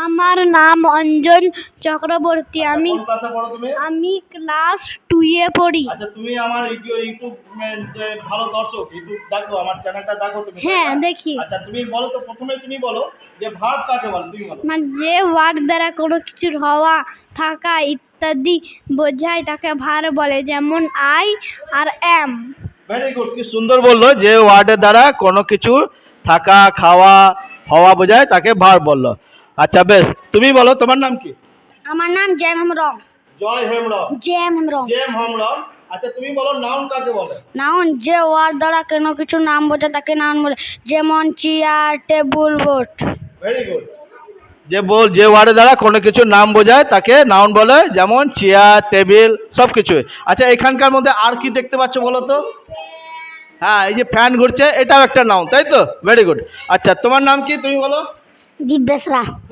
আমার নাম অঞ্জন চক্রবর্তী। আমি কোন ক্লাসে পড়ো তুমি? আমি ক্লাস 2 এ পড়ি। আচ্ছা, তুমি আমার ইউটিউব যে ভালো দর্শক, ইউটিউব দেখো, আমার চ্যানেলটা দেখো তুমি? হ্যাঁ, দেখি। আচ্ছা, তুমি বলো তো, প্রথমে তুমি বলো যে ভার্ব কাকে বলে, তুমি বলো। মানে যে ওয়ার্ড দ্বারা কোনো কিছুর হওয়া, থাকা ইত্যাদি বোঝায় তাকে ভার্ব বলে, যেমন I are am. Very good, কি সুন্দর বললো, যে ওয়ার্ডের দ্বারা কোনো কিছু থাকা, খাওয়া, হওয়া বোঝায় তাকে ভার্ব বললো। আচ্ছা বেশ, তুমি বলো তোমার নাম কি? আমার নাম জেম হেমব্রম। জয় হেমব্রম। জেম হেমব্রম। জেম হেমব্রম। আচ্ছা, তুমি বলো নাউন কাকে বলে? নাউন যে ওয়ার্ড দ্বারা কোনো কিছু নাম বোঝায় তাকে নাউন বলে, যেমন chair, table, boat. Very good. যে ওয়ার্ডের দ্বারা কোনো কিছু নাম বোঝায় তাকে নাউন বলে, যেমন চেয়ার, টেবিল, সব কিছু। আচ্ছা, এখানকার মধ্যে আর কি দেখতে পাচ্ছ বলো তো? হ্যাঁ, এই যে ফ্যান ঘুরছে, এটাও একটা নাউন, তাই তো? Very good. আচ্ছা, তোমার নাম কি, তুমি বলো? দিব্যেশরা।